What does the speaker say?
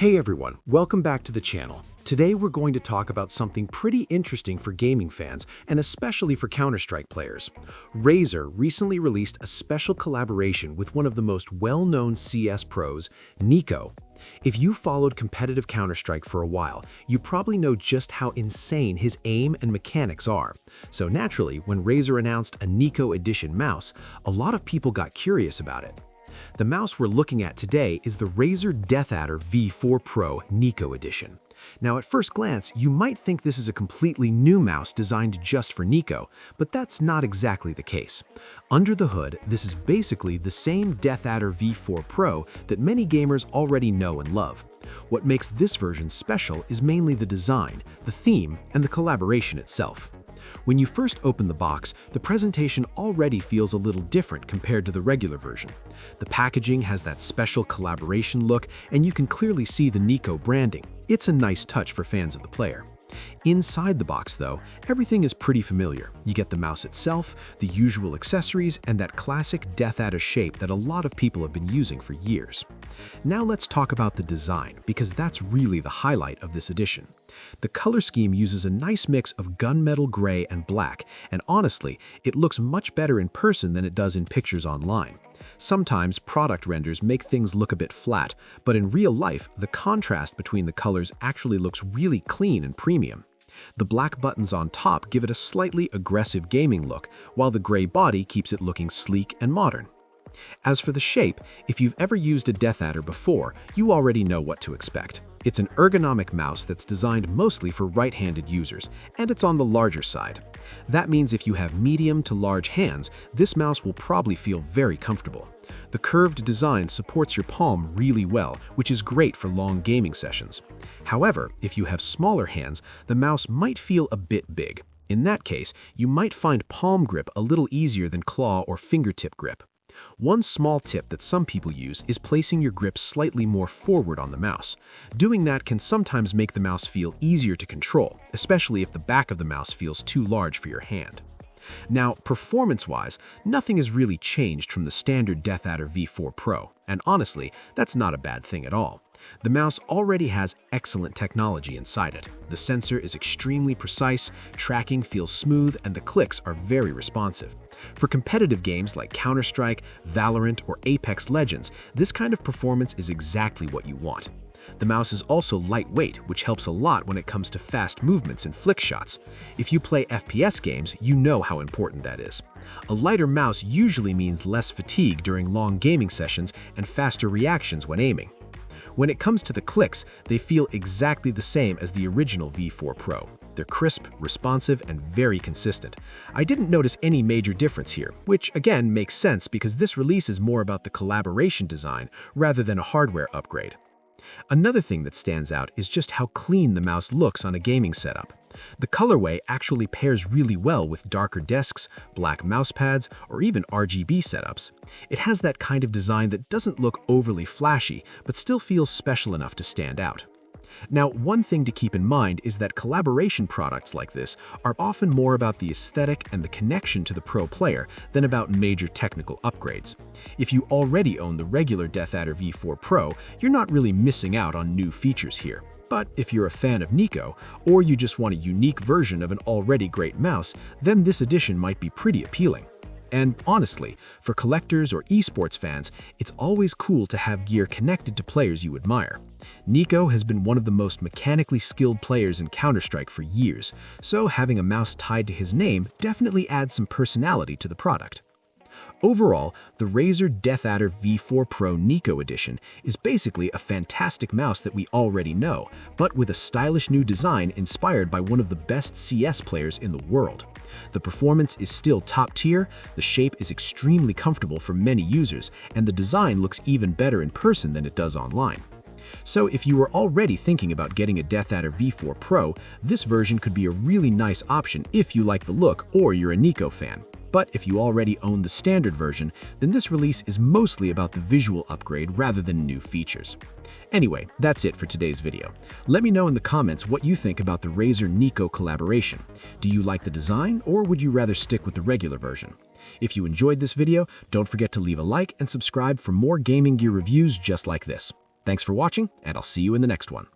Hey everyone, welcome back to the channel. Today we're going to talk about something pretty interesting for gaming fans and especially for Counter-Strike players. Razer recently released a special collaboration with one of the most well-known CS pros, Niko. If you followed competitive Counter-Strike for a while, you probably know just how insane his aim and mechanics are. So naturally, when Razer announced a Niko Edition mouse, a lot of people got curious about it. The mouse we're looking at today is the Razer DeathAdder V4 Pro Niko Edition. Now, at first glance, you might think this is a completely new mouse designed just for Niko, but that's not exactly the case. Under the hood, this is basically the same DeathAdder V4 Pro that many gamers already know and love. What makes this version special is mainly the design, the theme, and the collaboration itself. When you first open the box, the presentation already feels a little different compared to the regular version. The packaging has that special collaboration look, and you can clearly see the Niko branding. It's a nice touch for fans of the player. Inside the box, though, everything is pretty familiar. You get the mouse itself, the usual accessories, and that classic DeathAdder shape that a lot of people have been using for years. Now let's talk about the design, because that's really the highlight of this edition. The color scheme uses a nice mix of gunmetal gray and black, and honestly, it looks much better in person than it does in pictures online. Sometimes product renders make things look a bit flat, but in real life, the contrast between the colors actually looks really clean and premium. The black buttons on top give it a slightly aggressive gaming look, while the gray body keeps it looking sleek and modern. As for the shape, if you've ever used a DeathAdder before, you already know what to expect. It's an ergonomic mouse that's designed mostly for right-handed users, and it's on the larger side. That means if you have medium to large hands, this mouse will probably feel very comfortable. The curved design supports your palm really well, which is great for long gaming sessions. However, if you have smaller hands, the mouse might feel a bit big. In that case, you might find palm grip a little easier than claw or fingertip grip. One small tip that some people use is placing your grip slightly more forward on the mouse. Doing that can sometimes make the mouse feel easier to control, especially if the back of the mouse feels too large for your hand. Now, performance-wise, nothing has really changed from the standard DeathAdder V4 Pro, and honestly, that's not a bad thing at all. The mouse already has excellent technology inside it. The sensor is extremely precise, tracking feels smooth, and the clicks are very responsive. For competitive games like Counter-Strike, Valorant, or Apex Legends, this kind of performance is exactly what you want. The mouse is also lightweight, which helps a lot when it comes to fast movements and flick shots. If you play FPS games, you know how important that is. A lighter mouse usually means less fatigue during long gaming sessions and faster reactions when aiming. When it comes to the clicks, they feel exactly the same as the original V4 Pro. They're crisp, responsive, and very consistent. I didn't notice any major difference here, which again makes sense because this release is more about the collaboration design rather than a hardware upgrade. Another thing that stands out is just how clean the mouse looks on a gaming setup. The colorway actually pairs really well with darker desks, black mouse pads, or even RGB setups. It has that kind of design that doesn't look overly flashy, but still feels special enough to stand out. Now, one thing to keep in mind is that collaboration products like this are often more about the aesthetic and the connection to the pro player than about major technical upgrades. If you already own the regular DeathAdder V4 Pro, you're not really missing out on new features here. But if you're a fan of Niko, or you just want a unique version of an already great mouse, then this edition might be pretty appealing. And honestly, for collectors or esports fans, it's always cool to have gear connected to players you admire. Niko has been one of the most mechanically skilled players in Counter-Strike for years, so having a mouse tied to his name definitely adds some personality to the product. Overall, the Razer DeathAdder V4 Pro Niko Edition is basically a fantastic mouse that we already know, but with a stylish new design inspired by one of the best CS players in the world. The performance is still top tier, the shape is extremely comfortable for many users, and the design looks even better in person than it does online. So if you were already thinking about getting a DeathAdder V4 Pro, this version could be a really nice option if you like the look or you're a Niko fan. But if you already own the standard version, then this release is mostly about the visual upgrade rather than new features. Anyway, that's it for today's video. Let me know in the comments what you think about the Razer Niko collaboration. Do you like the design, or would you rather stick with the regular version? If you enjoyed this video, don't forget to leave a like and subscribe for more gaming gear reviews just like this. Thanks for watching, and I'll see you in the next one.